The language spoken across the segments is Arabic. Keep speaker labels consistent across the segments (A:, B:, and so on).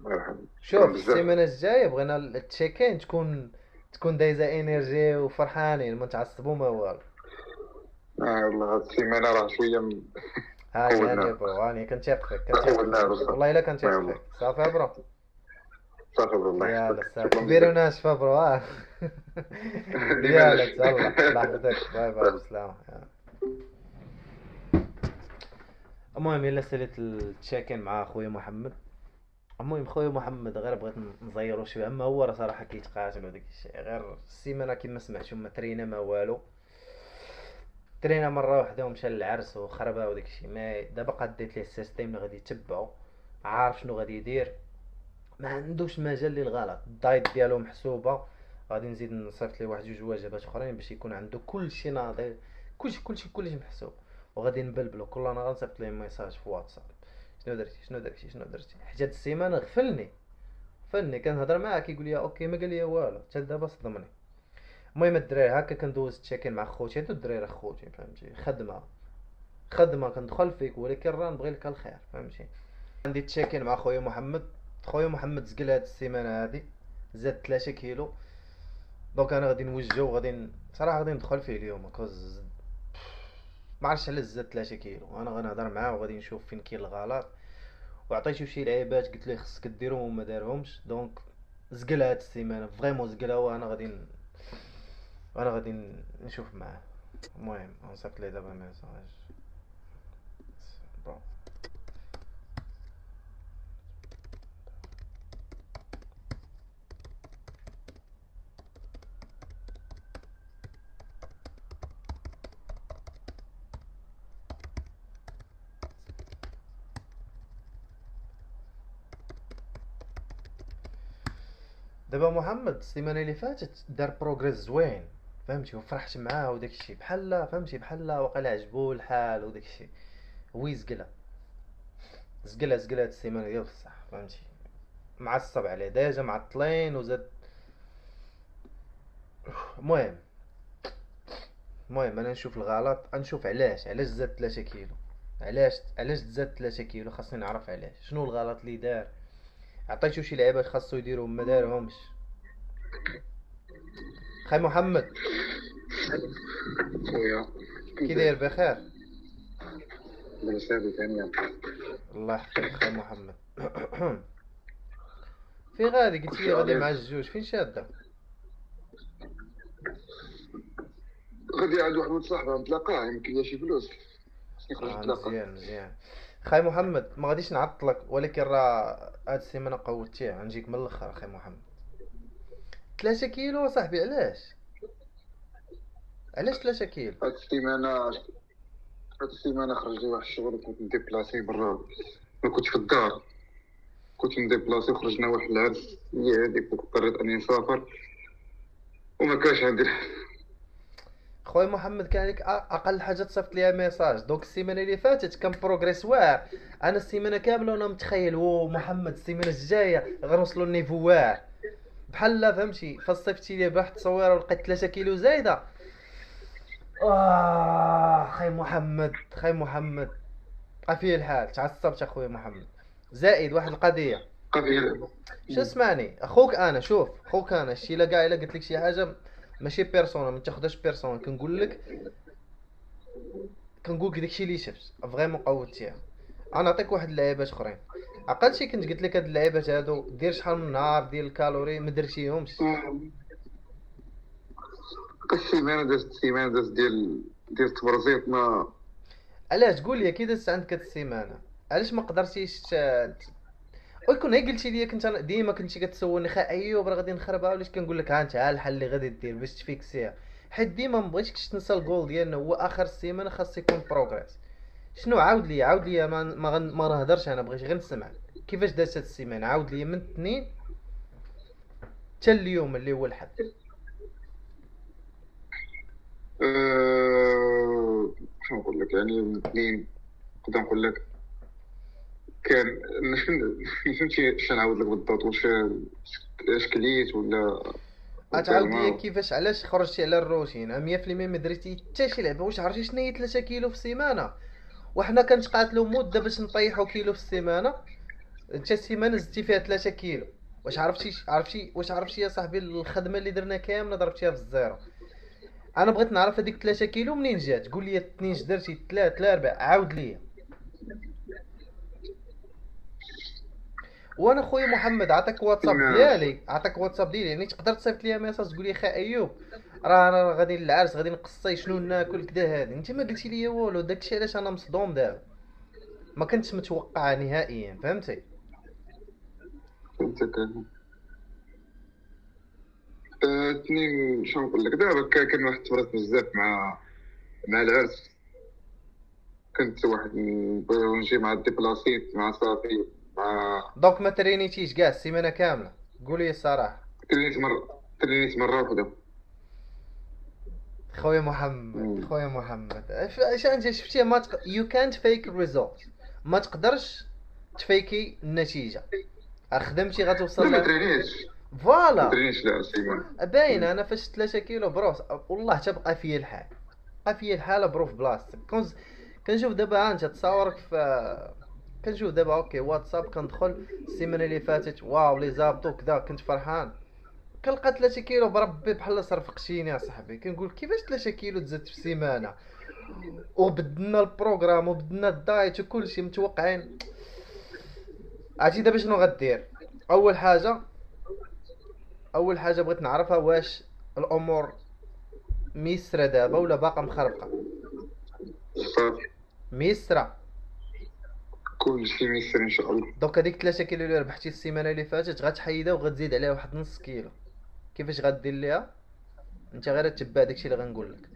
A: شكرا
B: شوف
A: بزاف.
B: السيمانه الجايه بغينا التشيكين تكون دايزه انرجي وفرحانين ما تعصبوا ما والو.
A: والله هاد السيمانة راه شوية
B: هاني
A: قودنا.
B: برو، هاني كنتيق
A: قودنا
B: فيك
A: بصح.
B: والله الا كنتيق
A: يلا
B: فيك. صافي برو.
A: صافي برو، الله
B: يلا
A: يحفظك،
B: صافي
A: شكرا
B: كبيره
A: بزاف.
B: وناشفه برو ها.
A: ديما
B: يلا
A: ناشف.
B: تهلا الله يحفظك، باي باي بسلامه. المهم يلا ساليت التشيكين مع خويا محمد. المهم خويا محمد غير بغيت نزيرو شويه، اما هو راه صراحه كيتقاتل وداك الشيء، غير السيمانه كيما سمعتو ما ترينا ما والو. ترينا مره واحده ومشى للعرس وخربها وداك الشيء، ما دابا قديت ليه السيستم اللي غادي يتبعو، عارف شنو غادي يدير، ما عندوش مجال للغلط. الدايت ديالو محسوبه، غادي نزيد نصيفط ليه واحد جوج وجبات اخرين باش يكون عنده كلشي ناضي، كلشي محسوب. وغادي نبلبلو كل نهار نصيفط ليه ميساج في واتساب: شنو درتي حتى هاد السيمانه غفلني. كنهضر معاه كيقول لي اوكي، ما قال لي والو حتى دابا صدمني. المهم الدراري هكا كندوز تشيكين مع خوتي، هادو الدراري خوتي فهمتي، خدمه كندخل فيك ولكن راه نبغي لك الخير فهمتي. عندي تشيكين مع خويا محمد. خويا محمد زقل هاد السيمانه هادي، زاد 3 كيلو. دونك انا غادي نوجهو وغادي صراحه غادي ندخل فيه اليوم كوز ما عرفتش علاش زاد 3 كيلو. انا غنهضر معاه وغادي نشوف فين كاين الغلط، وعطيتو شي لعيبات قلت ليه خصك ديرهم وما دارهمش. دونك زقلها هاد السيمانه فريمون زقلها، وانا غادي نشوف معاه. المهم نصيفط ليه دابا ميساج. بون. دابا محمد السيمانه اللي فاتت دار بروغريس زوين فهمتي، وفرحت معاه وداك الشيء، بحال فهمتي بحال واقيلا عجبو الحال وداك الشيء. هو زقلها هاد السيمانه ديال بصح فهمتي، معصب عليه ديجا معطلين وزاد. المهم انا نشوف الغلط، نشوف علاش زاد 3 كيلو. علاش زاد 3 كيلو، خاصني نعرف علاش، شنو الغلط اللي دار. عطيتو شي لعيبات خاصو يديرهم ما دارهمش. خاي محمد
A: خويا
B: كي
A: كيفاش؟
B: داير؟ بخير؟
A: لاباس عليك هانية.
B: الله يحفظك خاي محمد. فين غادي؟ قلت لي غادي
A: غادي
B: مع الجوج، فين شاده؟
A: غادي عند واحد صاحبي نتلاقاه، يمكن ليا شي فلوس، خصني نخرج نتلاقاه.
B: مزيان. خاي محمد ما غاديش نعطلك، ولكن راه هاد السيمانه قوتيه، غنجيك من الاخر خاي محمد. 3 كيلو صاحبي، علاش 3 كيلو؟
A: هاد السيمانة هاد السيمانة خرج لي واحد الشغل وكنت مديبلاسي برا، ما كنت في الدار، كنت مديبلاسي وخرجنا واحد العرس هي هذيك، واضطريت اني نسافر وما كانش عندي
B: خويا محمد كان عليك اقل حاجه تصيفط ليها ميساج. دونك السيمانه اللي فاتت كان بروغريس واعر، انا السيمانه كامله وانا متخيل محمد السيمانه الجايه غنوصلوا للنيفو واعر. بحال لا فهمتي فصيفتي لي بواحد التصويره ولقيت 3 كيلو زايده. خاي محمد عافيه الحال، تعصبت اخويا محمد. زائد واحد القضيه،
A: قضية.
B: شو اسمعني اخوك انا، شوف اخوك انا الشي لا كاع الا قلت لك شي حاجه ماشي بيرسونال، ما تاخذهاش بيرسونال، كنقول لك داكشي اللي شفت فريمون قوتيها. انا نعطيك واحد اللعيبات اخرين. عقلت شي كنت قلت لك هاد اللعيبات هادو دير شحال من نهار ديال الكالوري ما درتيهمش.
A: السيمانة دازت ديال التبرزيط ما.
B: علاش تقول لي كي دازت عندك هاد السيمانه؟ علاش ما قدرتيش ويكون هي قلتي لي، كنت انا ديما كنتي كتسولني خا ايوب راه غادي نخربها، ولاش كنقول لك ها انت ها الحل اللي غادي دير باش تفيكسيها. حيت ديما ما بغيتكش تنسى الجول ديالنا، هو اخر السيمانه خاص يكون بروغريس. شنو؟ عاود لي ما نهضرش، انا بغيت غير نسمع كيفاش دازت هاد السيمانه. عاود لي من الاثنين حتى اليوم اللي هو الحد.
A: شنو نقول لك يعني الاثنين، نقدر نقول لك كان ما فهمتش شنو نعاود لك بالضبط، واش اش كليت ولا
B: غتعاود لي
A: الدرما.
B: كيفاش علاش خرجتي على الروتين 100% ما درتي حتى شي لعبه. واش عرفتي شنو هي 3 كيلو في السيمانه؟ وحنا كنتقاتلوا مده باش نطيحوا كيلو في السيمانه. انت السيمانه زدتي فيها 3 كيلو. واش عرفتي يا صاحبي الخدمه اللي درنا كامله ضربتيها في الزيرو. انا بغيت نعرف هذيك 3 كيلو منين جات. قول لي اثنين درتي، ثلاث، لا اربع، عاود لي. وانا خويا محمد عطاك واتساب
A: فيما
B: ديالي، يعني تقدر تصيفط لي ميساج تقول لي خا ايوب، راه انا غادي للعرس، غادي نقصي شنو ناكل كدا. هادي انت ما قلتي لي والو، داكشي علاش انا مصدوم دابا. ما كنتش متوقع نهائيا، فهمتي؟
A: فهمتك. اثنين شنو نقول لك دابا، كان واحد التبرات بزاف مع العرس. كنت واحد نجي مع الديبلاسيت مع صافي مع
B: دونك ما ترينيتيش كاع السيمانه كامله؟ قولي الصراحه.
A: ترينيت مرة واحدة.
B: خويا محمد اش انت شفتي؟ ما يو كانت فيك ريزولت. ما تقدرش تفيكي النتيجه. خدمتي
A: لا
B: غتوصل
A: ما
B: لها.
A: ترينيش ما
B: فوالا.
A: ترينيش لا سيمون.
B: باين انا فاش 3 كيلو بروس والله تبقى فيا الحال. بقى فيا الحال برو في بلاصتك. كنشوف دابا انت تصاورك في، كنشوف دابا اوكي واتساب، كندخل السيمانه اللي فاتت واو لي زابطو كذا، كنت فرحان. كنلقى 3 كيلو بربي بحال صرفقتيني يا صاحبي. كنقول كيفاش 3 كيلو تزادت في سيمانه، وبدلنا البروغرام وبدلنا الدايت وكلشي متوقعين. عرفتي دابا شنو غدير؟ اول حاجه اول حاجه بغيت نعرفها، واش الامور ميسره دابا ولا باقا مخربقه؟
A: صافي
B: ميسره.
A: كل شيء ميسر ان شاء الله.
B: دونك هذيك 3 كيلو اللي ربحتي السيمانه اللي فاتت غتحيدها وغتزيد عليها واحد نص كيلو. كيفاش غدير ليها؟ انت غير تتبع داكشي اللي غنقول لك.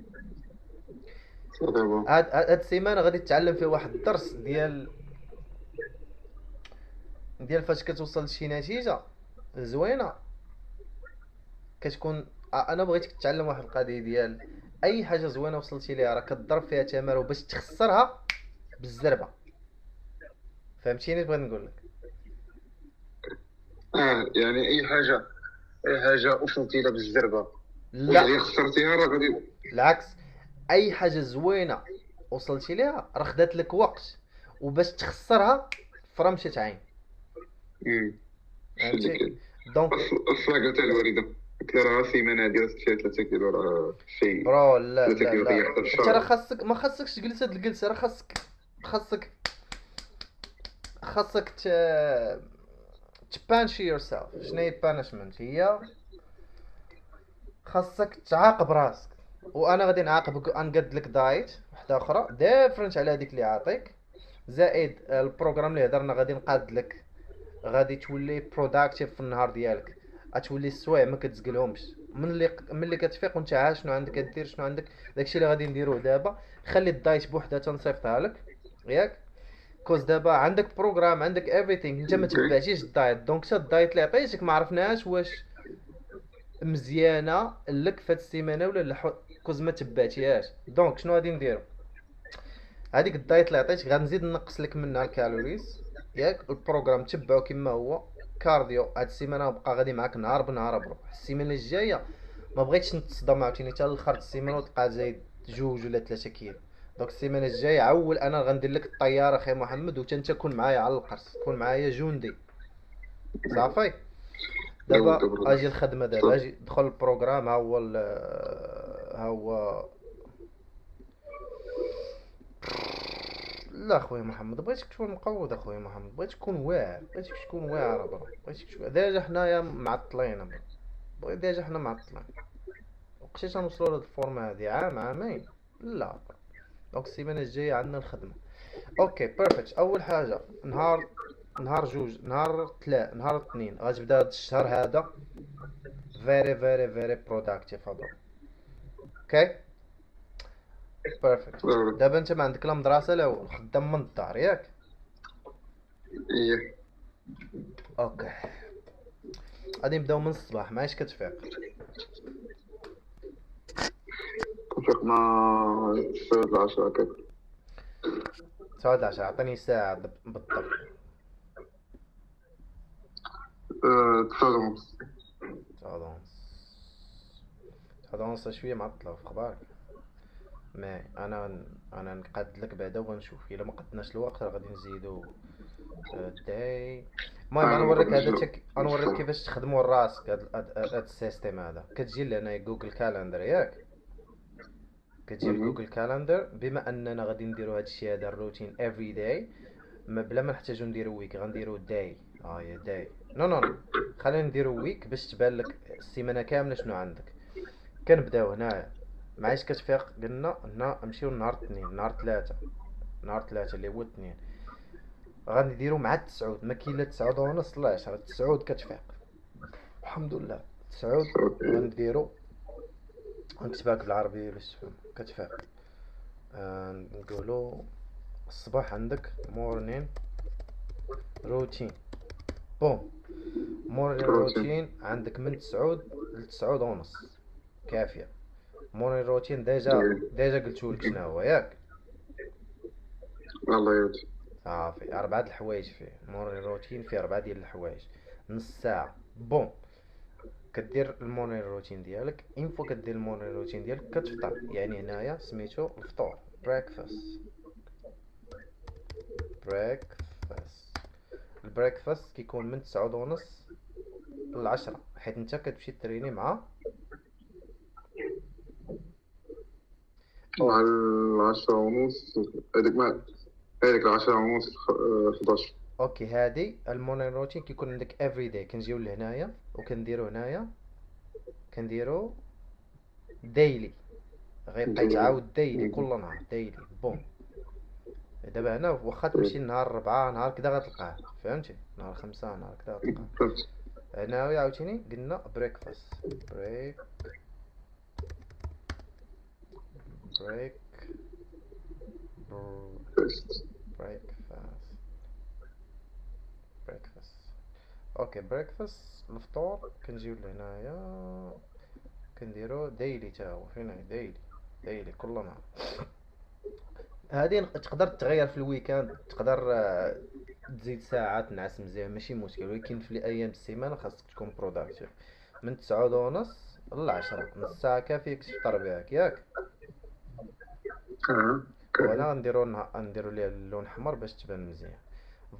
A: دابا
B: هاد السيمانه غادي تتعلم فيه واحد الدرس ديال فاش كتوصل لشي نتيجه زوينه. كتكون انا بغيتك تتعلم واحد القضيه ديال اي حاجه زوينه وصلتي ليها راه كتضرب فيها تمر، وباش تخسرها بالزربه. فهمتيني بغيت نقول لك؟
A: يعني اي حاجه وصلتي لها بالزربه
B: لا،
A: وبعدين خسرتيها راه غادي.
B: العكس. اي حاجه زوينه وصلتي ليها راه خدات لك وقت، وباش تخسرها فرا مشات عين.
A: شو اللي
B: فهمتي؟
A: كاين.
B: دونك
A: اصلا قالت الوالده، قلت لها راه سيمانه هادي راه فيها 3 كيلو، راه شيء.
B: برو، لا
A: 3
B: لا
A: كيلو
B: لا.
A: ضيعتها في
B: انت راه
A: الشهر.
B: ما خاصكش تجلس هاد الجلسه. راه خاصك تبانشي يور سيلف. شنو هي بانشمنت؟ هي خاصك تعاقب راسك. وانا غادي نعاقبك، نقد لك دايت واحده اخرى ديفرنت على هذيك اللي عاطيك، زائد البروغرام اللي هضرنا غادي نقاد لك. غادي تولي بروداكتيف في النهار ديالك. غتولي السوايع ما كتزقلهمش. من اللي كتفيق وانت عارف شنو عندك دير شنو عندك. داكشي اللي غادي نديروه دابا. خلي الدايت بوحدها تنصيفطها لك، ياك؟ كوز دابا عندك بروغرام، عندك ايفريثينغ، انت ما
A: اوكي.
B: تبعتيش الدايت. دونك حتى الدايت اللي عطيتك ما عرفناش واش مزيانه لك في هاد السيمانه ولا لا، كوز ما تبعتيهاش. دونك شنو غادي نديرو؟ هذيك الدايت اللي عطيتك غنزيد نقص لك منها الكالوريز، ياك؟ البروغرام تبعو كما هو. كارديو هاد السيمانه بقى غادي معاك نهار بنهار برو. السيمانه الجايه ما بغيتش نتصدم عاوتاني حتى لاخر السيمانه وتبقى زايد 2 ولا 3 كيلو. دونك السيمانه الجايه عول انا غندير لك الطياره اخي محمد، وانت تكون معايا على القرص، تكون معايا جندي. صافي.
A: داود
B: دابا
A: برودكت.
B: اجي الخدمه، دابا
A: صافي.
B: اجي دخل البروغرام. ها هو. لا خويا محمد، بغيتك تكون مقود. اخويا محمد بغيتك تكون واعر، برو. بغيتك تكون ديجا حنايا معطلين برو. ديجا حنا معطلين. وقتاش غنوصلوا لهاد الفورما هادي؟ عام عامين؟ لا. دونك السيمانه الجايه عندنا الخدمه. اوكي بيرفكت. اول حاجه نهار جوج، نهار اثنين غتبدا هاد الشهر هذا فيري فيري فيري بروداكتيف برو. اوكي بيرفكت.
A: داود.
B: دابا انت ما عندك لا مدرسه لا والو، خدام من الدار، ياك؟
A: ايه.
B: اوكي. غادي نبداو من الصباح. معايش كتفيق؟
A: كنفيق مع 9 العشاء هكاك.
B: 9 عطيني ساعه بالضبط.
A: 9 ونص.
B: 9 ونص شويه معطله في اخبارك. مي انا نقاد لك بعدا ونشوف. الا ما قدناش الوقت راه غادي نزيدو داي. المهم انا
A: انا ما
B: نوريك هذا
A: كنجلو
B: انا نوريك
A: الشغل.
B: كيفاش تخدموا راسك هاد السيستم هذا. كتجي لهنا جوجل كالندر ياك، كتجي
A: مهم.
B: لجوجل كالندر. بما اننا غادي نديرو هاد الشيء هذا الروتين افري داي، بلا ما نحتاجو نديرو ويك، غنديرو داي. يا داي. نو نو نو، خلينا نديرو ويك باش تبان لك السيمانه كامله شنو عندك. كنبداو هنايا معايش كتفيق، قلنا هنا نمشيو لنهار اثنين، نهار ثلاثة، نهار ثلاثة اللي هو الاثنين. غادي نديرو مع التسعود، ما كاين لا تسعود ونص لا 10، التسعود كتفيق الحمد لله. التسعود
A: اوكي.
B: غنديرو، غنكتبها لك بالعربية باش تفهم. كتفيق نقولو الصباح عندك مورنين روتين. بوم. مورنين
A: روتين.
B: روتين عندك من تسعود لتسعود ونص، كافية. مورنين روتين ديجا
A: جميل.
B: قلتولك شنو هو ياك.
A: الله يعود.
B: صافي 4 الحوايج فيه مورنين روتين، فيه 4 ديال الحوايج، نص ساعة. بوم. كدير المورنين روتين ديالك، انفو كدير المورنين روتين ديالك كتفطر. يعني هنايا سميتو الفطور، بريكفاست. بريكفاست. البريكفاست كيكون من 9:30 ل10، حيت انت كتمشي تريني مع
A: مع
B: اوكي.
A: 10:30. هذيك ما هذيك 10:30 11.
B: اوكي هادي المورنين روتين كيكون عندك افري داي. كنجيو لهنايا وكنديرو هنايا، كنديرو ديلي، غيبقى يتعاود ديلي كل نهار ديلي. بوم. دابا هنا واخا تمشي نهار 4 نهار كدا غتلقاه، فهمتي، نهار 5 نهار كدا غتلقاه.
A: فهمت.
B: هنايا عاوتاني قلنا بريكفاست. بريك بريك
A: فيست.
B: بريكفاست. بريكفاست. اوكي بريكفاست الفطور. كنجيو لهنايا كنديرو ديلي تا هو، فين هي ديلي. ديلي كل نهار. هادي تقدر تغير في الويكاند، تقدر تزيد ساعات تنعس مزيان ماشي مشكل، ولكن في ايام السيمانه خاصك تكون بروداكتيف. من 9:30 ل10 نص ساعه كافيه تفطر بها ياك.
A: اوكي.
B: وهنا نديرو ليه اللون احمر باش تبان مزيان.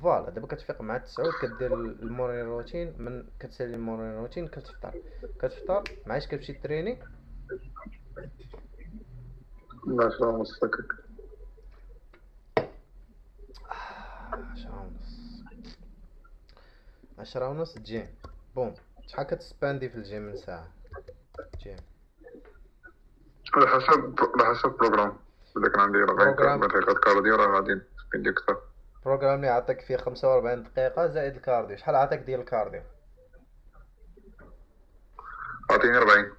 B: فوالا دابا كتفيق مع التسعود، كدير المورين روتين. من كتسالي المورين روتين كتفطر. كتفطر معايش كتمشي تريني.
A: 10:30 هكاك.
B: 10:30. 10:30 جيم. بوم. شحال كتسباندي في الجيم من ساعة جيم؟
A: على حسب البروغرام. إذا كان عندي 40
B: بروغرام.
A: دقيقة كارديو راه غادي ندير أكثر.
B: بروغرام اللي عطاك فيه 45 دقيقة زائد الكارديو، شحال عطاك ديال الكارديو؟
A: أعطيني 40.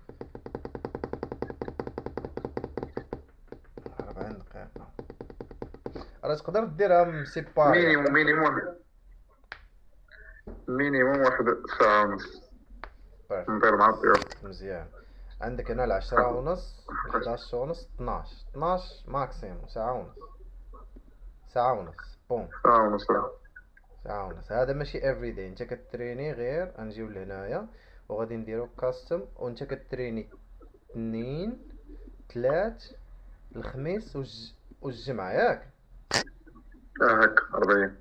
B: 40 دقيقة. راه تقدر ديرها مسيباري.
A: مينيموم واحد ساعة ونص
B: بيرفكت.
A: ندير مع الضيوف.
B: مزيان. عندك هنا 10:30 11:30 12 ماكسيموم ساعة ونص. ساعة ونص. بوم.
A: ساعة ونص.
B: ساعة ونص. هذا ماشي افري داي، انت كتريني غير غنجيو لهنايا وغادي نديرو كاستم، وانت كتريني اثنين ثلاث الخميس والجمعة ياك.
A: هاك 40.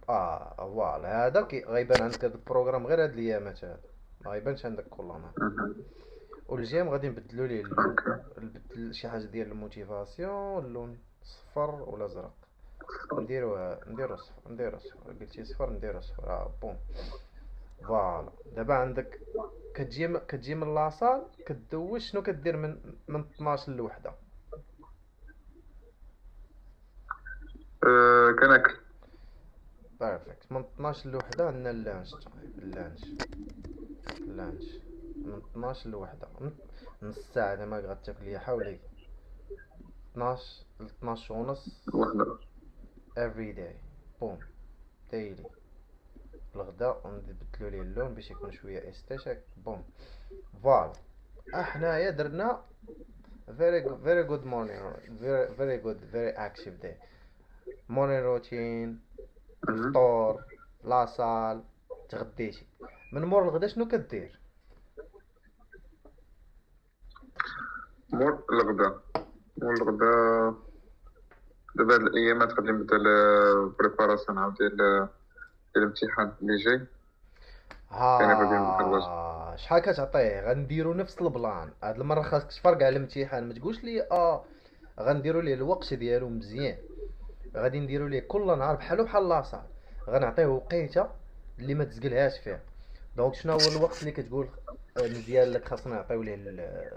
B: فوالا هذا غيبان عندك هذا البروغرام غير هاد الايامات هذا، ما غيبانش عندك كل نهار. والجيم غادي نبدلو ليه اللون، نبدل شي حاجة ديال الموتيفاسيون، اللون صفر ولا زرق. نديرو صفر. قلتي صفر نديرو صفر. بوم. فوالا دابا عندك كتجي من لاصال كدوش شنو كدير من 12 لوحدة.
A: كناكل.
B: بيرفكت. من 12 لوحدة عندنا اللانش. اللانش من 12 لوحدة نص ساعة. انا ما غتاكل ليا حولي 12 ل 12 ونص
A: وحدة.
B: every day. بوم. daily. الغداء ونبدلو ليه اللون باش يكون شوية استشك. بوم. فوالا حنايا درنا very good morning. very good very active day. morning routine. الفطور. لاصال. تغديتي. من مور الغدا شنو كدير؟
A: مور الغدا دابا هاد الايامات غادي نبدا البريباراسيون عاود ديال الامتحان اللي جاي. يعني غادي نخرج.
B: شحال كتعطيه؟ غنديرو نفس البلان هاد المره، خاصك تفرق على الامتحان، ما تقولش لي غنديرو ليه الوقت ديالو مزيان. غادي نديرو ليه كل نهار بحال لاصال، غنعطيه وقيته اللي ما تزقلهاش فيها. دونك شنو هو الوقت اللي كتقول مزيان لك خاصنا نعطيو ليه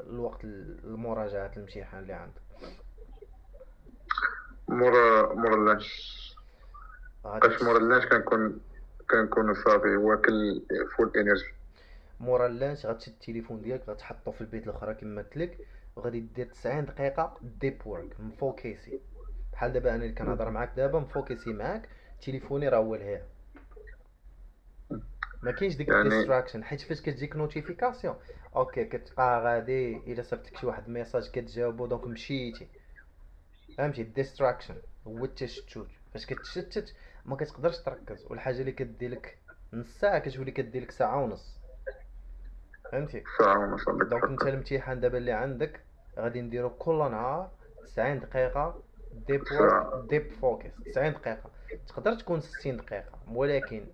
B: الوقت المراجعه الامتحان اللي عندك؟
A: مورا اللانش.
B: غادي
A: اش مورا اللانش كنكون صافي واكل فول انرجي.
B: مورا اللانش غتشد التليفون ديالك، غتحطو في البيت الاخرى كما قلت لك، وغادي دير 90 دقيقه ديب وورك مفوكيسي. بحال دابا انا اللي كنهضر معاك دابا مفوكسي معاك، تليفوني راه هو الهيه، ما كاينش ديك
A: يعني
B: الديستراكشن. حيت فاش كتجيك نوتيفيكاسيون اوكي كتبقى غادي، الا صيفطك شي واحد ميساج كتجاوبو دونك مشيتي، فهمتي؟ الديستراكشن هو التشتت. فاش كتشتت ما كتقدرش تركز، والحاجه اللي كديلك نص ساعه كتولي كديلك ساعه ونص، فهمتي؟
A: ساعة ونص عندك
B: دونك انت
A: الحق.
B: الامتحان دابا اللي عندك غادي نديرو كل نهار 90 دقيقة ديب وورك
A: ساعة.
B: ديب فوكس. 90 دقيقة تقدر تكون 60 دقيقة، ولكن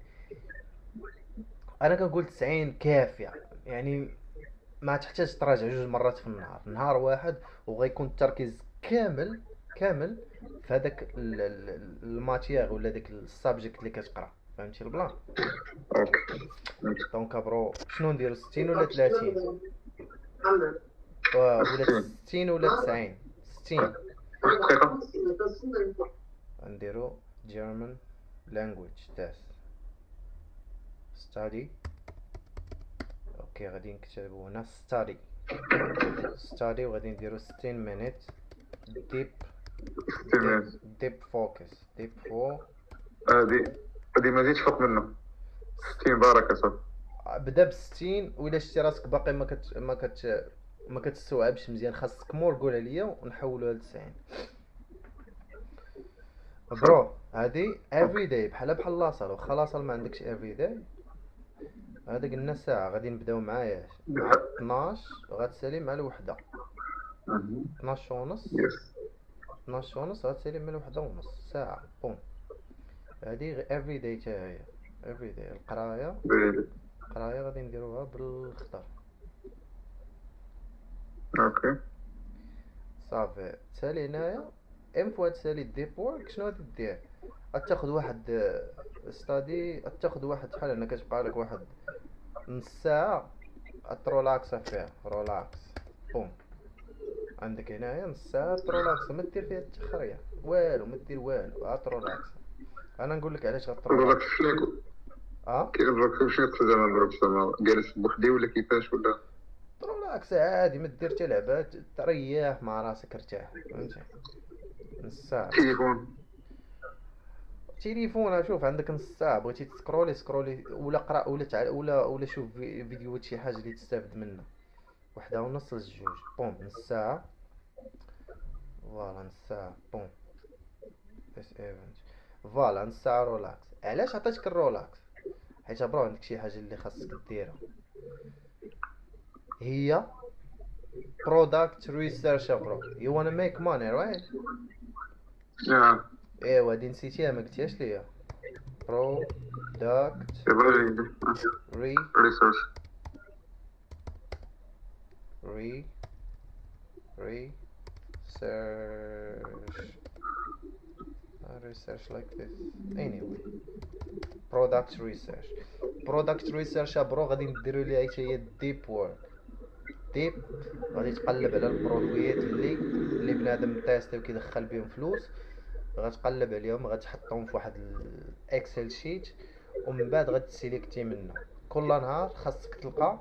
B: انا كنقول 90 كافية. يعني ما تحتاج تراجع جوج مرات في النهار، نهار واحد وغيكون التركيز كامل في هذاك الماتيير ولا داك السابجيكت اللي كتقرا، فهمتي البلان؟
A: اوكي.
B: دونك برو شنو نديرو، 60 ولا 30 ولا
A: 60.
B: 60 ولا 90؟ 60.
A: دقيقة.
B: نديرو German language test study. اوكي غادي نكتبو هنا study وغادي نديرو 60 minute deep
A: 60 مينيت.
B: focus deep فو.
A: هادي ما زيدش فوق منه. 60 بارك صافي.
B: بدا ب 60، وإلا شتي راسك باقي ما كتستوعبش مزيان خاصك مور قولها ليا ونحولوها ل 90. برو هادي every day بحال لاصال، واخا لاصال ما عندكش every day. هذا قلنا ساعة، غادي نبداو معايا مع 12 وغتسالي مع الوحدة. 12 ونص،
A: يس.
B: 12 ونص غتسالي مع الوحدة ونص ساعة. بوم. هادي every day تا هي every day. القراية غادي نديروها بالخضر.
A: اوكي.
B: صافي تسالي هنايا. ام فوا تسالي ديب وورك شنو غادي دير؟ غتاخد واحد ستادي، غتاخد واحد بحال هنا كتبقى لك واحد نص ساعة ترولاكسا فيها. رولاكس بوم. عندك هنايا نص ساعة ترولاكس، ما دير فيها التخرية والو، ما دير والو، ترولاكس. انا نقول لك علاش
A: الرلاكس
B: غترولاكس.
A: شنو
B: اه
A: الرلاكس شنو يقصد زعما الرلاكس؟ زعما جالس بوحدي ولا كيفاش ولا؟
B: ترولاكس عادي، ما دير حتى لعبات، تريح مع راسك، ارتاح، فهمتي؟ نص ساعة بس.
A: تليفون.
B: تليفون شوف عندك نص ساعة، بغيتي سكرولي ولا قرا ولا شوف فيديوهات شي حاجة اللي تستافد منها. وحدة ونص لجوج. بوم نص ساعة. فوالا نص ساعة. بوم بس ايفنت. فوالا نص ساعة رولاكس. علاش عطيتك الرولاكس؟ حيت برو عندك شي حاجة اللي خاصك ديرها، هي برودكت ريسيرش. برو you wanna make money right؟
A: يا
B: ايوا هادي نسيتيها ما قلتيهاش ليا. برودكت
A: يبغى
B: ري
A: ريسيرش.
B: ري research. Research like this anyway. product research برو غادي نديرو ليها حتى هي ديب وورك. ديب غادي تقلب على البرودويات اللي بنادم تيستي وكيدخل بهم فلوس، غتقلب عليهم، غتحطهم في واحد الاكسل شيت، ومن بعد غتسيليكتي منه. كل نهار خاصك تلقى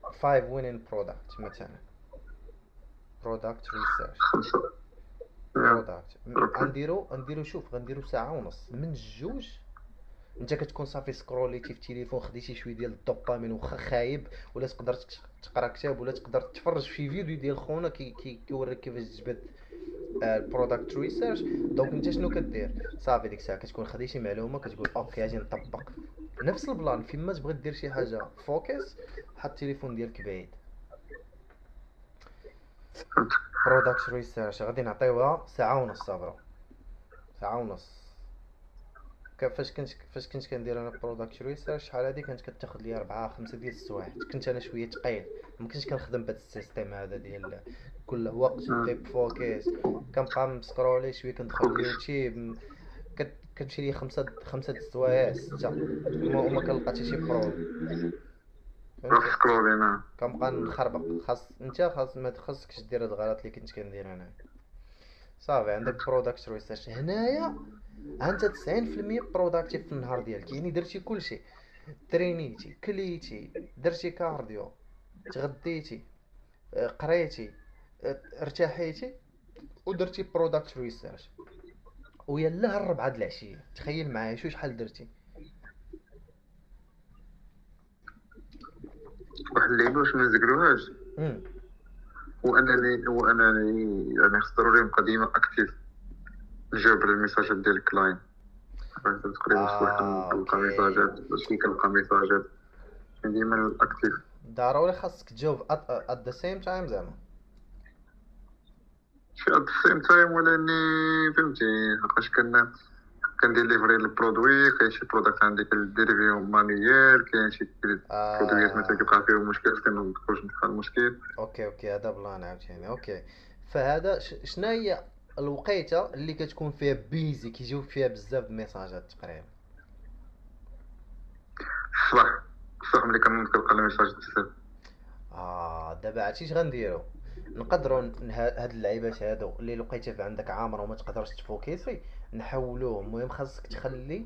B: 5 winning product مثلا. product research
A: خمسة.
B: برودكت.
A: اوكي.
B: غنديرو شوف غنديرو ساعة ونص من الجوج. انت كتكون صافي سكروليتي في التليفون، خديتي شويه ديال الدوبامين واخا خايب، ولا تقدر تقرا كتاب، ولا تقدر تتفرج في شي فيديو ديال خونا كيوريك كيفاش تجبد البرودكت ريسيرش. دونك انت شنو كدير؟ صافي ديك الساعه كتكون خديتي معلومه كتقول اوكي اجي نطبق نفس البلان. فيما تبغي دير شي حاجه فوكس، حط التليفون ديالك بعيد. برودكت ريسيرش غادي نعطيوها ساعه ونص برو. ساعة ونص. فاش كنت كندير انا برودكت ريسيرش شحال هادي كانت كتاخد لي 4 5 ديال السوايع. كنت انا شويه ثقيل، ما كنتش كنخدم بهذا السيستيم هذا ديال كل وقت ديب فوكس. كنبقى مسكرولي شويه، كندخل
A: فوكس.
B: اليوتيوب، كتمشي لي خمسة د السوايع 6 وما كنلقى حتى شي برول.
A: راه
B: فهمتي؟
A: سكرولينا.
B: كنبقى نخربق. خاص ما خاصكش دير هاد الغلط اللي كنت كندير انا. صافي عندك برودكت ريسيرش هنايا، انت 90% بروداكتيف في النهار ديالك، يعني درتي كلشي. ترينيتي، كليتي، درتي كارديو، تغديتي، قريتي، ارتاحيتي، ودرتي برودكت ريسيرش، ويلا الربعة د العشية. تخيل معايا شحال درتي.
A: واحد اللعيبه واش ما نزكروهاش،
B: امم
A: هو انني يعني خص ضروري نبقى ديما اكتيف، نجاوب على الميساجات ديال الكلاين. تقريبا الصباح كنلقى
B: اوكي،
A: ميساجات، ماشي كنلقى ميساجات، ديما اكتيف.
B: ضروري خاصك تجاوب at the same time زعما.
A: في ات سيم تايم، ولاني فهمتي لحقاش كنديليفري البرودوي، كاين شي برودكت عندي كنديريفيهم مانيير، كاين شي برودويات مثلا
B: آه.
A: كيوقع فيهم مشكل خصني ما ندخلش نحل المشكل.
B: اوكي هذا بلان عاوتاني. اوكي، فهذا شنا هي الوقيته اللي كتكون فيها بيزي كيجيوك فيها بزاف د الميساجات تقريبا؟
A: الصباح، ملي كنوض كنلقى الميساج بزاف.
B: دابا عرفتي اش غنديرو؟ نقدروا هاد اللعيبات هادو اللي لقيتي في عندك عامره وما تقدرش تفوكيسي نحولوه. المهم خاصك تخلي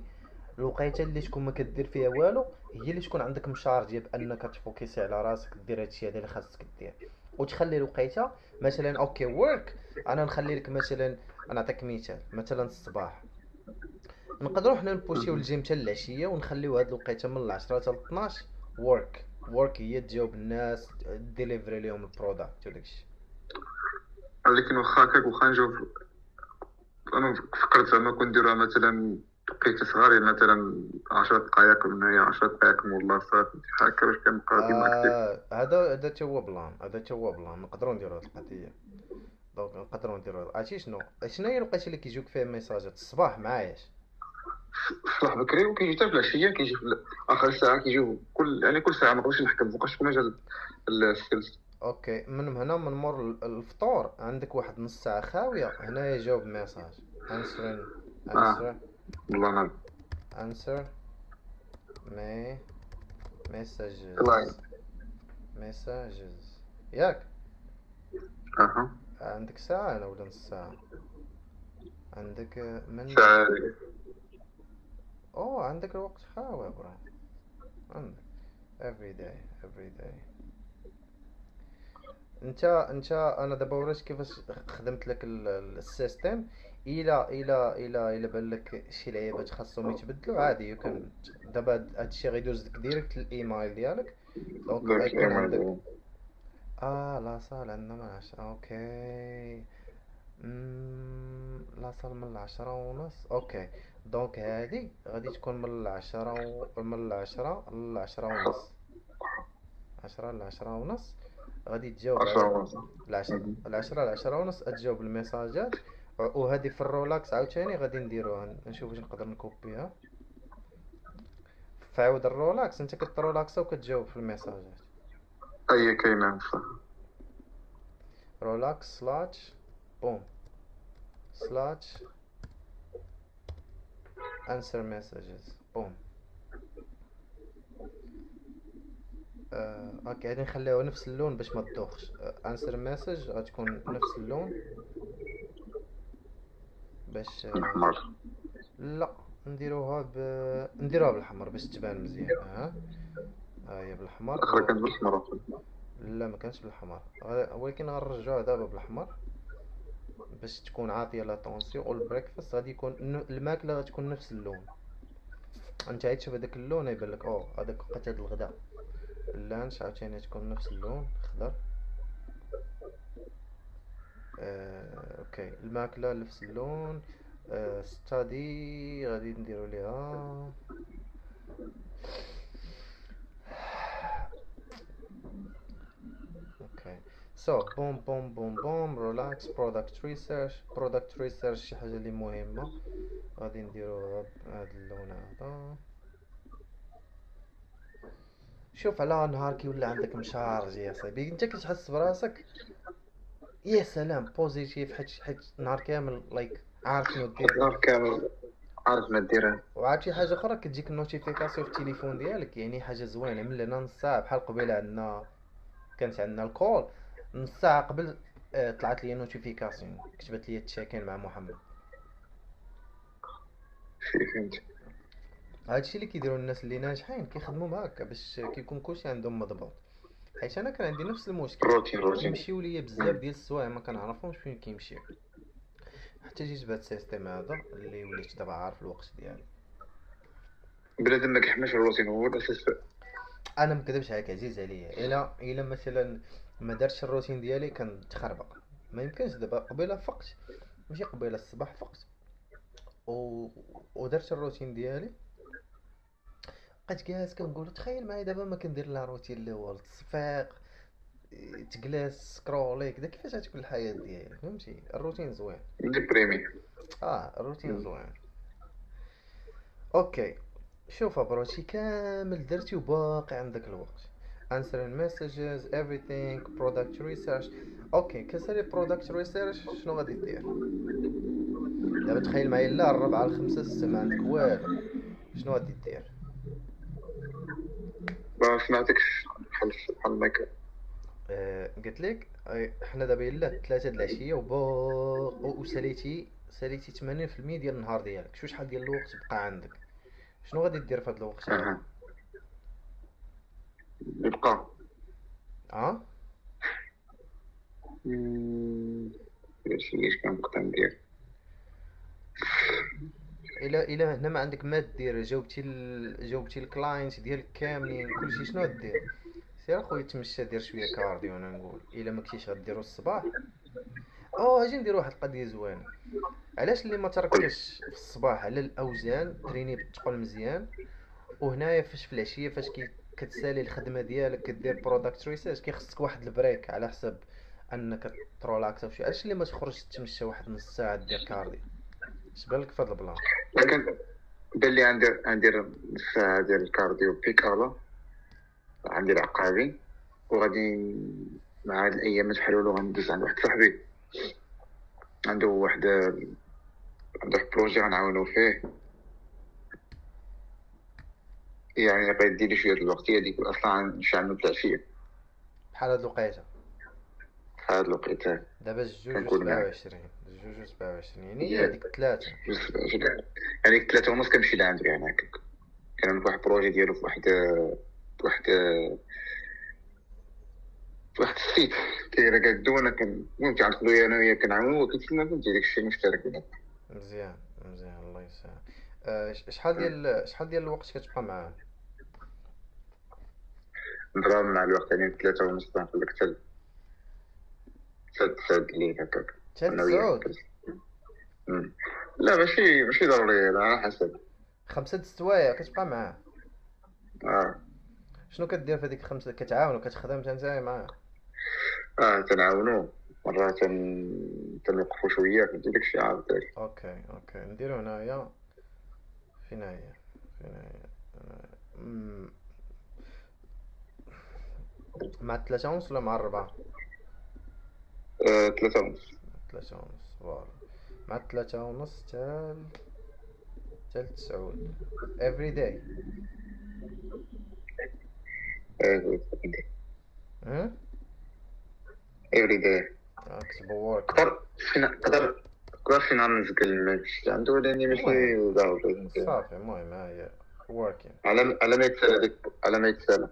B: الوقيته اللي تكون ما كدير فيها والو هي اللي تكون عندك مشارجيه بانك تفوكيسي على راسك، دير هادشي هذا اللي خاصك دير. وتخلي الوقيته مثلا اوكي ورك. انا نخلي لك مثلا، نعطيك مثال، مثلا الصباح نقدروا حنا نبوشيو الجيم حتى العشيه ونخليو هاد الوقيته من 10 حتى 12 ورك هي تجاوب الناس، ديليفري ليهم البروداكت وداكشي.
A: ولكن واخا هكاك، واخا نجاوب، انا فكرت زعما كنديروها مثلا توقيت صغار، يعني مثلا 10 دقائق من هنا، 10 دقائق من ولا صافي هكا، باش كنبقى ديما اكتيف.
B: هذا تا هو بلان، نقدروا نديروا هاد القضيه. دونك نقدروا نديروا عرفتي شنو هي الوقيته اللي كيجيوك فيها ميساجات الصباح معاياش؟
A: الصباح بكري، وكيجي حتى في العشيه، كيجي في اخر ساعه، كيجيو كل ساعه، ما نقدرش نحكم فوقاش تكون جا السيلز.
B: اوكي، من هنا من مور الفطور عندك واحد نص ساعه خاويه، هنايا جاوب ميساج. answering
A: اه
B: answer
A: والله نعم.
B: answer me
A: كلاين.
B: messages messages ياك.
A: اها.
B: عندك ساعة أنا ولا نص ساعة؟ عندك من
A: ساعه.
B: أوه عندك الوقت خاوي برا. عندك every day every day. انت انا دابا وريت كيفاش خدمت لك السيستم. الى بان لك شي لعيبات خاصهم يتبدلوا عادي يمكن. دابا هادشي غيدوز لك ديريكت للايميل ديالك. دونك
A: داك
B: غيكون عندك
A: الايميل.
B: لا صال عندنا من 10. اوكي. لا صال من 10 ونص. اوكي، دونك هادي غادي تكون من 10 ل10 ونص. 10 ل10 ونص غادي تجاوب
A: 10
B: على
A: ونص.
B: العشرة ل10 ونص تجاوب الميساجات. وهذه في الرولاكس عاوتاني غادي نديروها، نشوف واش نقدر نكوبيها. في عاود الرولاكس انت كترولاكسا وكتجاوب في الميساجات.
A: اي كاينه صح.
B: رولاكس سلاتش بوم سلاتش answer messages بوم. اوكي غادي نخليها نفس اللون باش ما تدوخش. answer message غتكون نفس اللون باش
A: احمر.
B: لا، نديروها بالاحمر باش تبان مزيان. ها هي بالاحمر
A: الاخرى كانت بالاحمر.
B: لا ما كانش بالاحمر، ولكن غنرجعوها دابا بالاحمر باش تكون عاطيه لاتونسيون. والبريكفاست غادي يكون الماكله غتكون نفس اللون. انت عاد تشوف هذاك اللون يبان لك هذاك وقت هاد الغداء. اللانش عاوتاني تكون نفس اللون خضر. اوكي الماكله نفس اللون. ستادي غادي نديرو ليها. اوكي سو بوم بوم بوم بوم ريلاكس برودكت ريسيرش شي حاجه اللي مهمه. غادي نديرو هاد اللون هذا. شوف على نهار كي ولا عندك مشارجي يا صاحبي انت كتحس براسك يا سلام بوزيتيف، حيت نهار كامل لايك عارف شنو دير.
A: النهار كامل عارف ما دير.
B: وعاد شي حاجه اخرى كتجيك النوتيفيكاسيون في التليفون ديالك، يعني حاجه زوينه من لنا نص ساعه بحال قبيله عندنا كانت عندنا الكول نص ساعه قبل. طلعت لي نوتيفيكاسيون كتبت لي تشيكين مع محمد.
A: فهمت.
B: هادشي اللي كيديروا الناس اللي ناجحين كيخدموا هكا باش كيكون كلشي عندهم مضبوط. حيت انا كان عندي نفس المشكل،
A: روتين.
B: كيمشيو ليا بزاف ديال السوايع ما كنعرفهمش فين كيمشيو، حتى جيت بهاد السيستيم هذا اللي وليت دابا عارف الوقت ديالي.
A: بنادم ما كيحملش الروتين هو الاساس.
B: انا مكذبش عليك عزيز عليا، الا مثلا ما درتش الروتين ديالي كنتخربق. ما يمكنش دابا قبيله فقت، ماشي قبيله الصباح فقت و... ودرت الروتين ديالي. بقيت جالس كنقول تخيل معايا دابا ما كندير لا روتين الاول تصفيق تجلس سكرولي كدا، كيفاش غتكون الحياه ديالي؟ فهمتي الروتين زوين.
A: ديبريمي.
B: الروتين زوين. اوكي شوف ابروتشي كامل درتي وباقي عندك الوقت. answering messages everything product research. اوكي كسالي product research شنو غادي دير دابا؟ تخيل معايا لا الربعة الخمسة الستة ما عندك والو، شنو غادي دير؟
A: ما سمعتكش. بحال ما كان.
B: قلت لك حنا دابا الا 3 د العشيه وساليتي 80% ديال النهار ديالك، شحال ديال الوقت بقى عندك؟ شنو غادي دير في هذا الوقت هذا؟
A: اها يبقى.
B: اه
A: اش كنقدر ندير؟
B: الا هنا ما عندك ما دير، جاوبتي الكلاينت ديالك كاملين كلشي، شنو غدير؟ سير اخويا تمشى دير شويه كارديو. انا نقول الا ما كنتيش غديرو الصباح. اجي ندير واحد القضيه زوينه. علاش اللي ما
A: قول.
B: تركزش في الصباح على الاوزان تريني بالثقل مزيان، وهنايا فاش في العشيه فاش كتسالي الخدمه ديالك كدير برودكت ريسيرش كيخصك واحد البريك على حسب انك ترولاكس وشي. علاش اللي ما تخرج تمشى واحد نص ساعه دير كارديو؟ اش بالك في هذا البلان؟
A: لكن بان لي عندي الساعه ديال الكارديو بيكالا عندي العقابي، وغادي مع هاد الايامات بحال غندوز عند واحد صاحبي عنده واحد بروجي غنعاونو فيه. يعني غيدي لي شويه الوقت، هي ديك اصلا نمشي عنده في العشيه
B: بحال هاد الوقيته
A: في هاد الوقيته.
B: دابا جوج
A: كنكون معاه.
B: 27 جوج 27 يعني هي هذيك الثلاثه.
A: يعني 3:30 كنمشي لعندو. يعني هكاك كان عنده واحد البروجي ديالو في واحد السيت كاينه كدو. انا المهم كندخلو انا وياه كنعاونو، وكيتسنى فهمتي داك الشيء مشترك بينا.
B: مزيان مزيان الله يسهل. شحال ديال الوقت كتبقى معاه؟
A: نضرب مع الوقت يعني 3:30 نقول لك حتى 9 الليل هكاك
B: حتى
A: انا وياه.
B: 9.
A: لا ماشي ضروري، لا على حسب.
B: 5 د السوايع كتبقى معاه.
A: اه
B: شنو كدير في هذيك 5؟ كتعاونو كتخدم حتى نتايا معاه؟
A: تنعاونو مرات تنوقفو شويه فهمتي داك الشيء عارف داك.
B: اوكي نديرو هنايا. فين هي؟ مع 3:30 ولا مع 4؟
A: 3:30.
B: 3:30 فوالا. مع 3:30 حتى 9 every day. ها
A: every day.
B: كتبوا work.
A: نقدر شي نهار نزقل ما مشيت عنده، ولاني ماشي ضروري.
B: صافي المهم هي working.
A: على ما يتسالى ديك، على ما يتسالى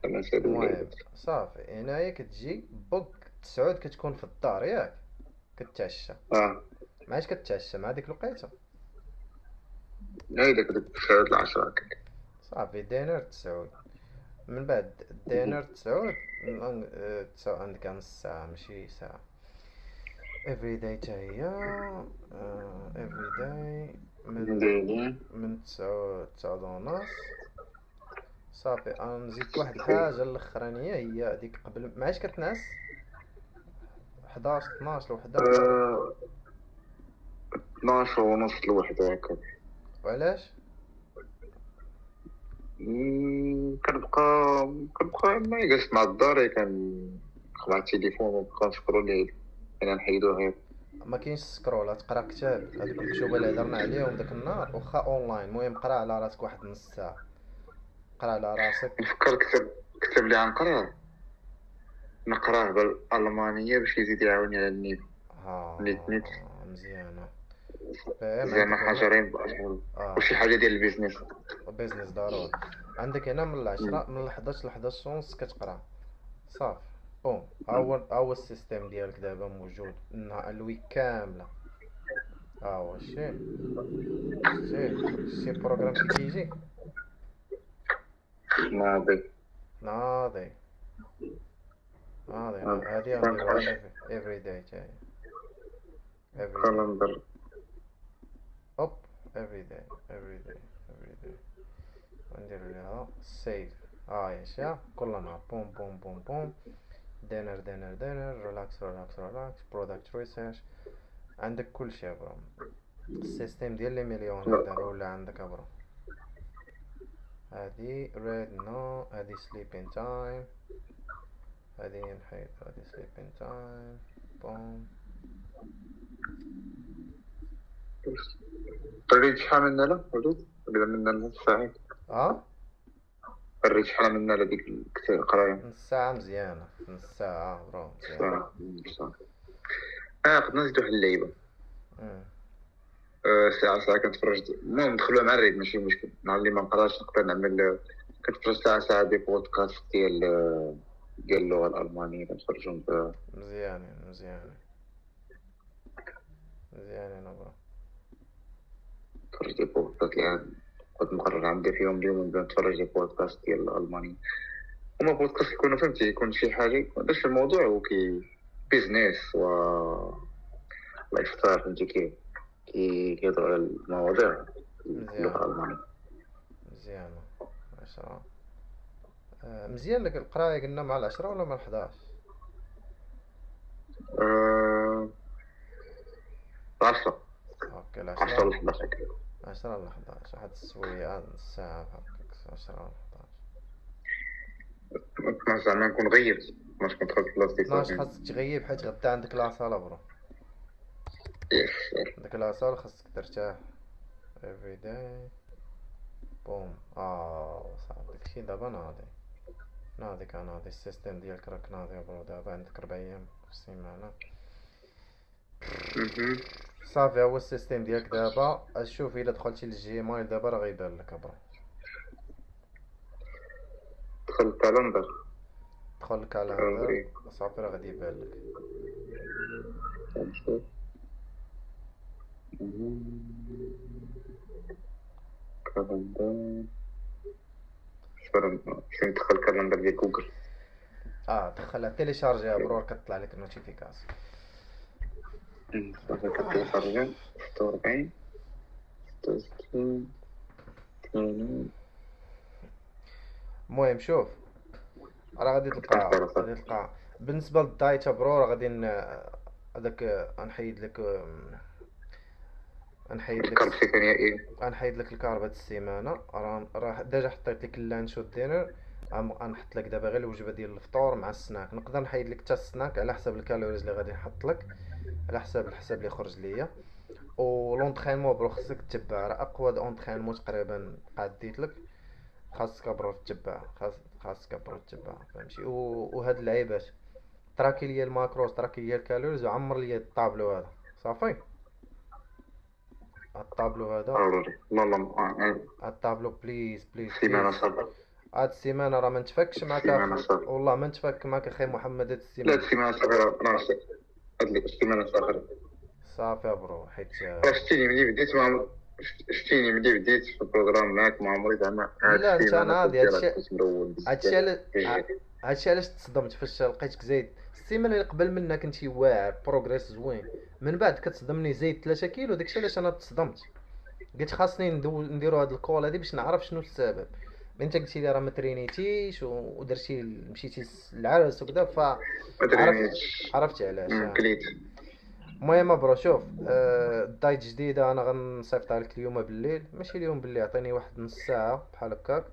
A: على ما يتسالى.
B: المهم صافي هنايا كتجي بوك 9 كتكون في الدار ياك كتعشى. معاش كتعشى مع ديك الوقيته.
A: هاي داك 9 ل10 هكاك.
B: صافي دينر 9. من بعد دينر 9 عندك نص ساعة ماشي ساعة. every day تا هي every day من 9 صافي. نزيد واحد الحاجة الاخرانية هي هذيك قبل معاش كتنعس. 11 12 لوحدة.
A: آه، 12 ونص لوحدة هكا.
B: وعلاش؟
A: كنبقى ما جالس مع الدار، كنخلع التليفون ونبقى نسكرولي. انا نحيدو غير.
B: ما كاينش سكرول، تقرا كتاب. هذوك المكتوبه اللي هضرنا عليهم داك النهار واخا اونلاين، المهم قرا على راسك واحد نص ساعه، قرا على راسك.
A: نفكر كتاب اللي غنقراه، نقراه بالألمانية باش يزيد يعاوني على النيت. نيت
B: مزيانه. فاهم
A: زعما
B: عندك هنا.
A: حجرين بأسهم. وشي
B: اه
A: حاجة ديال البيزنس.
B: بيزنس ضروري. عندك هنا من العشرة، من 11 ل 11 ونص كتقرا صافي. بون، ها هو السيستم ديالك دابا موجود الويك كامله. ها هو شتي البروغرام كي تيجي
A: ناضي.
B: ناضي. هادي
A: كنقرا
B: غنديروها every day تاعي. every day.
A: كالندر.
B: هوب every day every day every day. وندير ليها سيف. يا كل نهار بوم بوم بوم بوم. دينر ريلاكس برودكت ريسيرش. عندك كل شيء برو. السيستم ديال لي مليونير دابا ولا عندك برو. هادي ريد نو، هادي سليبين تايم، هادي نحيد، هادي سليبين تايم. بوم.
A: الريت شحال منا لا وليد؟ بدا منا نص ساعة. الريت شحال منا لا ديك القراية؟
B: نص ساعة مزيانة، نص ساعة برو مزيانة.
A: ساعة. قدنا نزيدو واحد اللعيبة.
B: مم.
A: ساعة كنتفرج. المهم ندخلوها مع الريت ماشي مشكل. نهار اللي ما نقراش نقدر نعمل كنتفرج ساعة دي بودكاست ديال اللغة الألمانية كنتفرجهم
B: مزيانين انا برو.
A: نتفرج دي بودكاست اللي كنت مقرر عندي فيهم اليوم نبدا نتفرج دي بودكاست ديال الألمانية. هما بودكاست يكونوا فهمتي، يكون شي حاجة باش الموضوع هو بيزنس و لايف ستايل فهمتي كيهضروا على المواضيع اللغة الألمانية.
B: مزيانة 10. مزيان لك القراية، قلنا مع 10 ولا مع 11؟
A: 10.
B: اوكي
A: 10 ل
B: 10.
A: 11
B: 10 ل 11 واحد السوية نص ساعة هكاك. 10 ل 11.
A: زعما نكون غيبت باش كنت في بلاصتي
B: 12
A: صافي.
B: خاصك تغيب حيت غدا عندك لاصالة برو. عندك لاصالة خاصك ترتاح. every day. بوم. صافي داكشي دابا ناضي السيستم ديالك راك ناضي برو. دابا عندك 4 ايام في السيمانة صافي. هو السيستم ديالك دابا. شوف الا دخلتي للجيميل دابا راه غيبان لك برو.
A: دخل الكالندر.
B: دخل الكالندر صافي راه غادي يبان لك.
A: كالندر فين دخل الكالندر ديال جوجل.
B: دخلها تيليشارجيها برو، كتطلع لك النوتيفيكاسيون.
A: صافي كتيليشارجي 46 66 80.
B: المهم شوف، راه غادي تلقى بالنسبه للدايتا برو راه غادي هذاك غنحيد لك الكارب هاد السيمانه. راه ديجا حطيت لك اللانش والدينر. غنحط لك دابا غير الوجبه ديال الفطور مع السناك. نقدر نحيد لك حتى السناك على حسب الكالوريز اللي غادي نحط لك، على حسب الحساب اللي خرج ليا. لونطرينمون برو خصك تتبع، راه اقوى اونطرينمون تقريبا قاديت لك. خاصك برو تتبع، فهمتي. وهاد اللعيبات تراكي ليا الماكروز، تراكي ليا الكالوريز، وعمر ليا الطابلو هذا صافي. الطابلو هذا الطابلو بليز
A: سيمانة صافي.
B: هاد السيمانه راه ما نتفكش معاك والله ما نتفك معاك اخي محمد. هاد
A: لا
B: السيمانه
A: السيمانة صافي راه هاد السيمانة
B: صافي برو. حيت
A: شتيني ملي بديت في البروغرام معاك ما عمري زعما هاد
B: لا انت
A: السيمانة
B: ناضي.
A: كنت مرول
B: هادشي علاش تصدمت فاش لقيتك زايد. السيمانه اللي قبل منها كنتي واعر بروغريس زوين، من بعد كتصدمني زايد 3 كيلو. داكشي علاش انا تصدمت، قلت خاصني نديرو هاد الكول هادي باش نعرف شنو السبب. انت قلتي لي راه ما ترينيتيش ودرتي مشيتي للعرس وكذا،
A: ما
B: عرفت
A: درينيش.
B: عرفتي علاش.
A: كليت.
B: المهم برو شوف، الدايت جديده انا غنصيفطها لك اليوم بالليل، ماشي اليوم بالليل، عطيني واحد نص ساعه بحال هكاك.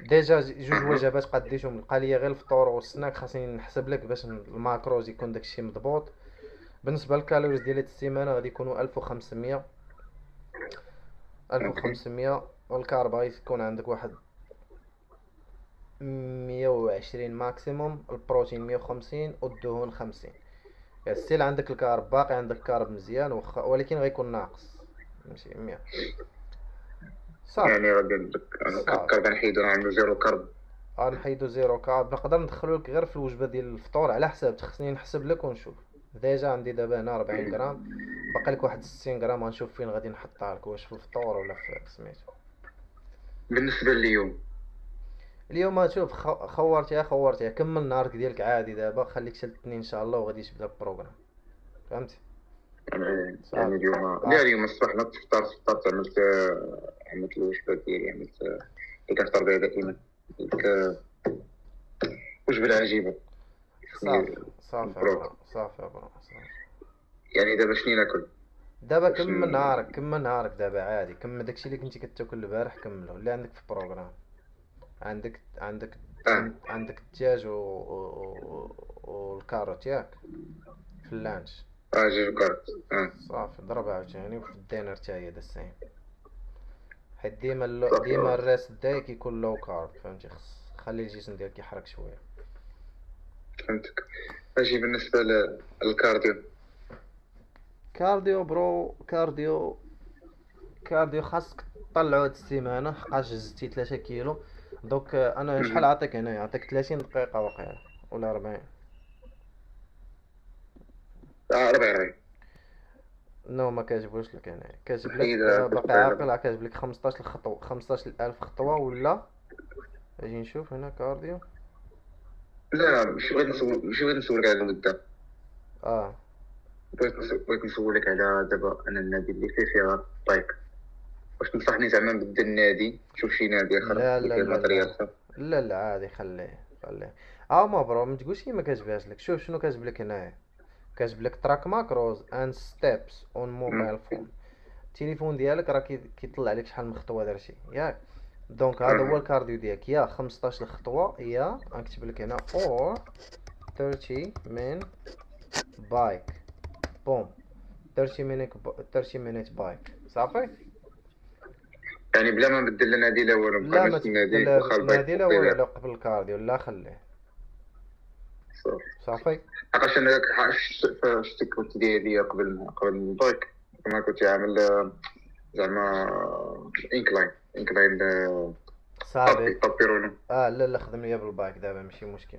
B: ديجا جوج
A: اها.
B: وجبات قديتهم، بقى ليا غير الفطور والسناك، خاصني نحسب لك باش الماكروز يكون داكشي مضبوط. بالنسبه للكالوريز ديال هاد السيمانه غادي يكونوا 1500.
A: اوكي.
B: 1500. والكارب يكون عندك واحد 120 ماكسيموم، البروتين 150 والدهون 50. يعني ستيل عندك الكارب باقي، عندك كارب مزيان ولكن غيكون ناقص، ماشي 100. صافي.
A: يعني غادي
B: صافي.
A: كرب نحيدو نعملو زيرو كرب.
B: غنحيدو زيرو كارب، نقدر ندخلو لك غير في الوجبه ديال الفطور على حساب، خصني نحسب لك ونشوف. ديجا عندي دابا هنا 40 غرام، باقي لك واحد 60 غرام، غنشوف فين غادي نحطها لك، واش في الفطور ولا في سميتو.
A: بالنسبة لليوم.
B: اليوم شوف، خورتيها كمل نهارك ديالك عادي دابا، خليك حتى الاثنين ان شاء الله وغادي تبدا البروغرام. فهمتي؟
A: يعني
B: صافي.
A: اليوم، لا
B: آه.
A: اليوم الصباح نضت فطرت عملت الوجبة ديالي، عملت اللي كنفطر بها دائما، ديك وجبة العجيبة.
B: صافي.
A: خصني
B: صافي يا
A: مبروك.
B: برا، صافي يا برا، صافي.
A: يعني دابا شنو ناكل؟
B: دابا
A: باش
B: كمل نهارك دابا عادي، كمل داكشي اللي كنتي كتاكل البارح كملو اللي عندك في البروغرام. عندك
A: اه.
B: عندك الدجاج والكاروت ياك في اللانش.
A: اه جوج كارت. اه.
B: صافي ضرب عاوتاني، وفي الدينر تا هي دسين. حيت
A: صافي.
B: ديما الراس داي كيكون لو كارب، فهمتي، خلي الجسم ديالك يحرك شويه.
A: فهمتك. ماشي بالنسبة للكارديو.
B: كارديو برو، كارديو خاصك طلعو هاد السيمانه، حقاش زدتي 3 كيلو. دوك انا شحال
A: مهم.
B: عطيك هنايا؟ عطيك 30 دقيقه واقيلا ولا 40.
A: اه ربع ربع.
B: نو ما كاتبوش لك هنايا، كاتب لك
A: حيد
B: باقي
A: ربع ربع.
B: عاقل، كاتب لك 15 خطوه، 15000 خطوه ولا. اجي نشوف هنا كارديو.
A: لا مش بغيت نسولك على المدة.
B: اه.
A: بغيت نسولك على دابا أنا النادي اللي فيها طايك. واش تنصحني زعما نبدل النادي، نشوف شي نادي آخر
B: لا
A: اللي
B: لا
A: فيه
B: لا
A: الماتريال
B: لا
A: خاص؟
B: لا لا، عادي خليه. ما برو ما تقولش لي ما كاتبهاش لك، شوف شنو كاتب لك هنايا. كاتب لك تراك ماكروز اند ستيبس اون موبايل فون. التليفون ديالك راه كيطلع لك شحال من خطوه درتي ياك. دونك هذا هو
A: أها.
B: الكارديو ديالك، يا 15 خطوه، يا غنكتب لك هنا اور 30 من بايك بوم. 30 minute بايك صافي.
A: يعني بلا ما نبدل لا نادي لا والو، نبقى
B: لا ما
A: نفس النادي
B: تبدل
A: واخا البايك
B: نادي لا
A: فوقي
B: والو
A: غير.
B: على قبل الكارديو، لا خليه.
A: صافي.
B: صافي.
A: عقاش انا شفت الكوت ديالي قبل البايك، كما كنت عامل زعما انكلاين
B: صافي.
A: طابي رونو.
B: لا لا، خدم ليا بالبايك دابا ماشي مشكل.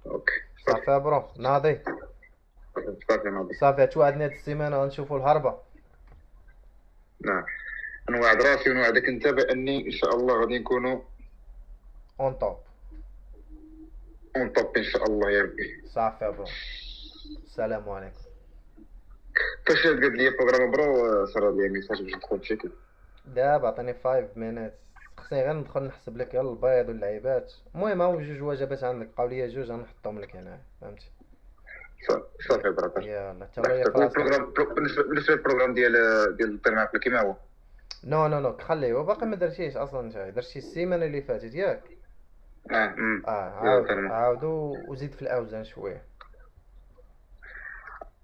A: اوكي. صافي.
B: صافي يا برو ناضي.
A: صافي ناضي.
B: صافي توعدني هاد السيمانه غنشوفو الهربه.
A: نعم. نوعد راسي ونوعدك انت باني ان شاء الله غادي نكونوا
B: اون توب.
A: اون توب ان شاء الله يا ربي.
B: صافي يا برو، السلام عليكم.
A: فاش قد لي البروغرام برو صرا لي ميساج باش ندخل تشيكي.
B: دابا عطيني 5 مينيت، خصني غير ندخل نحسب لك غير البيض واللعيبات. المهم هاو جوج وجبات عندك، بقاو ليا جوج غنحطهم لك هنا، فهمتي.
A: صافي براتاج.
B: يلا تهلا يا
A: لاحظتك
B: فراسك.
A: والبروغرام بالنسبه للبروغرام ديال الترناكل كيما هو.
B: نو خليه، وباقي ما درتيش اصلا، انت درتي السيمانه اللي فاتت ياك.
A: اه. ديال الترناكل.
B: عاودو وزيد في الاوزان شويه.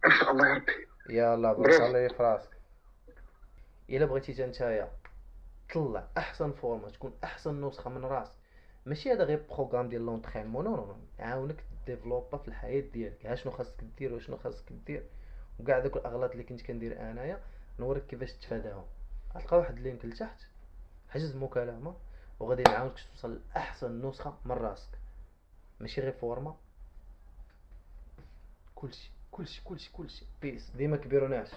A: ان شاء الله يا ربي.
B: يلا برو
A: برافو.
B: تهلا يا فراسك. الا بغيتي تا نتايا طلع احسن فورمه، تكون احسن نسخه من راسك، ماشي هذا غير بروغرام ديال لونطرينمون، نو يعاونك ديفلوبا في الحياه ديالك، ها شنو خاصك دير وشنو خاصك دير، وكاع داك الاغلاط اللي كنت كندير انايا نوريك كيفاش تفاداهم. غتلقى واحد اللينك لتحت، حجز مكالمه، وغادي نعاونك توصل لاحسن نسخه من راسك، ماشي غير فورمه. كلشي بيس، ديما كبير ونعس.